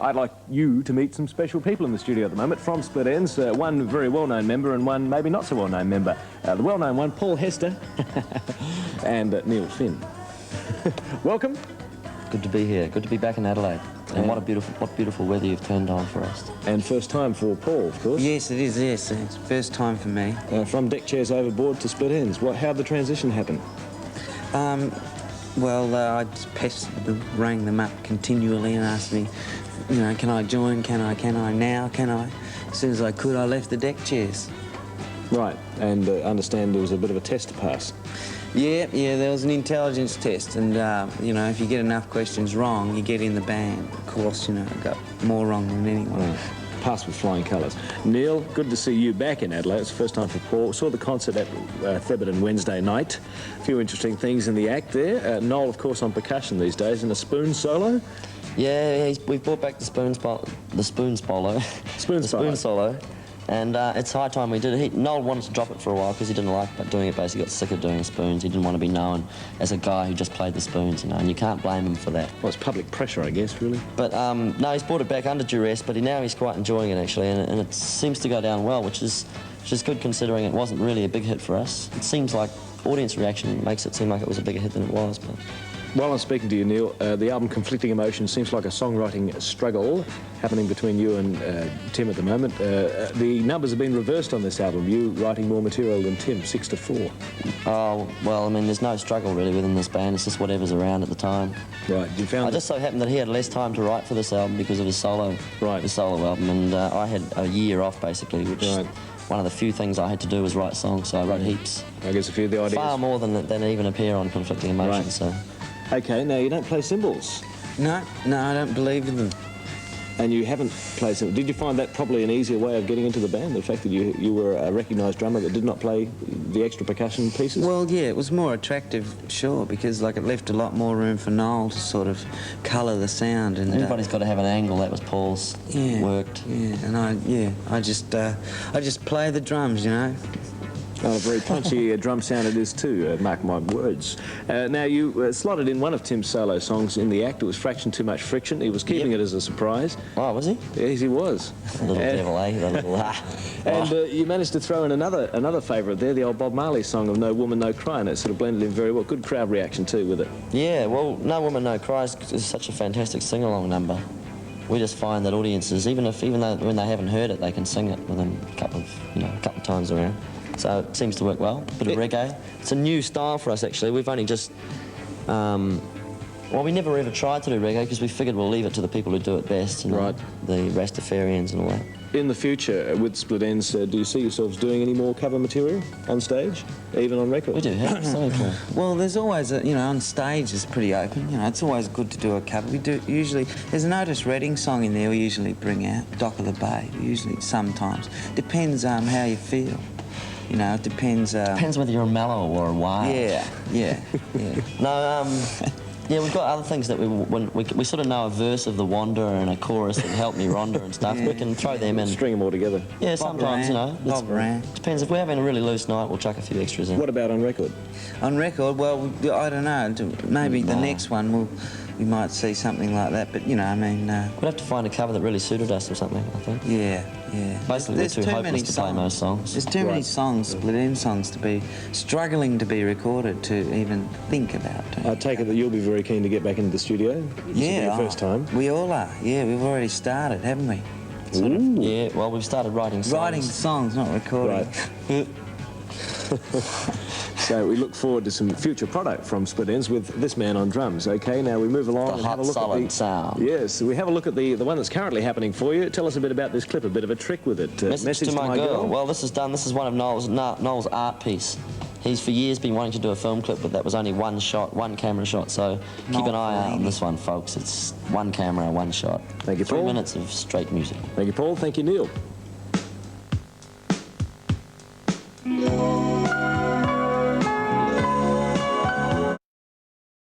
I'd like you to meet some special people in the studio at the moment from Split Enz. One very well-known member and one maybe not so well-known member. The well-known one, Paul Hester, and Neil Finn. Welcome. Good to be here. Good to be back in Adelaide. And what beautiful weather you've turned on for us. And first time for Paul, of course. Yes, it is, yes. It's first time for me. From deck chairs overboard to Split Enz. How'd the transition happen? I just rang them up continually and asked me, you know, can I join, can I now, can I? As soon as I could, I left the deck chairs. Right, and understand there was a bit of a test to pass. Yeah, there was an intelligence test, and, you know, if you get enough questions wrong, you get in the band. Of course, you know, I got more wrong than anyone. Right. Passed with flying colours. Neil, good to see you back in Adelaide. It's the first time for Paul. Saw the concert at Thebarton Wednesday night. A few interesting things in the act there. Noel, of course, on percussion these days, and a spoon solo. Yeah, we've brought back the spoon solo. And it's high time we did it. Noel wanted to drop it for a while because he didn't like doing it, basically. He got sick of doing spoons. He didn't want to be known as a guy who just played the spoons, you know, and you can't blame him for that. Well, it's public pressure, I guess, really. But, no, he's brought it back under duress, but now he's quite enjoying it, actually, and it seems to go down well, which is good considering it wasn't really a big hit for us. It seems like audience reaction makes it seem like it was a bigger hit than it was, but... While I'm speaking to you, Neil, the album Conflicting Emotions seems like a songwriting struggle happening between you and Tim at the moment. The numbers have been reversed on this album, you writing more material than Tim, 6-4. Oh, well, I mean, there's no struggle really within this band, it's just whatever's around at the time. Right, you found... I just so happened that he had less time to write for this album because of his solo, his solo album, and I had a year off, basically, which... Right. One of the few things I had to do was write songs, so I wrote heaps. I guess a few of the ideas... Far more than even appear on Conflicting Emotions, right. So... OK, now you don't play cymbals. No, I don't believe in them. And you haven't played cymbals. Did you find that probably an easier way of getting into the band, the fact that you were a recognised drummer that did not play the extra percussion pieces? Well, yeah, it was more attractive, sure, because like it left a lot more room for Noel to sort of colour the sound. And everybody's got to have an angle. That was Paul's. Yeah, worked. Yeah, and I just play the drums, you know. Oh, a very punchy drum sound it is too, mark my words. Now, you slotted in one of Tim's solo songs in the act. It was Fraction Too Much Friction. He was keeping it as a surprise. Oh, was he? Yes, he was. Little devil, eh? The little... And you managed to throw in another favourite there, the old Bob Marley song of No Woman, No Cry, and it sort of blended in very well. Good crowd reaction too with it. Yeah, well, No Woman, No Cry is such a fantastic sing-along number. We just find that audiences, even though when they haven't heard it, they can sing it within a couple of times around. So it seems to work well. Bit of reggae. It's a new style for us, actually. We've only just... well, we never ever tried to do reggae because we figured we'll leave it to the people who do it best, you know, right. The Rastafarians and all that. In the future, with Split Enz, do you see yourselves doing any more cover material on stage, even on record? We do, yeah. Well, there's always, you know, on stage it's pretty open. You know, it's always good to do a cover. We do usually. There's an Otis Redding song in there we usually bring out, Dock of the Bay. Usually, sometimes depends how you feel. You know, it depends... Depends whether you're mellow or wild. Yeah. No, yeah, we've got other things that we sort of know a verse of The Wanderer and a chorus of Help Me Rhonda and stuff. Yeah. We can throw them in. String them all together. Yeah, sometimes, you know. Depends. If we're having a really loose night, we'll chuck a few extras in. What about on record? On record, well, I don't know. Maybe the next one we might see something like that, but, you know, I mean... We'd have to find a cover that really suited us or something, I think. Yeah. Basically, we're too hopeless to play most songs. There's too many songs, Split Enz songs, to be struggling to be recorded to even think about. I take it that you'll be very keen to get back into the studio? This will be your first time? We all are. Yeah, we've already started, haven't we? Sort of. Yeah, well, we've started writing songs. Writing songs, not recording. Right. So we look forward to some future product from Split Enz with this man on drums. OK, now we move along and have a look at the sound. Yes, we have a look at the one that's currently happening for you. Tell us a bit about this clip, a bit of a trick with it. Message to my girl. Well, this is one of Noel's art piece. He's for years been wanting to do a film clip, but that was only one shot, one camera shot. So keep an eye out on this one, folks. It's one camera, one shot. Thank you, Paul. 3 minutes of straight music. Thank you, Paul. Thank you, Neil.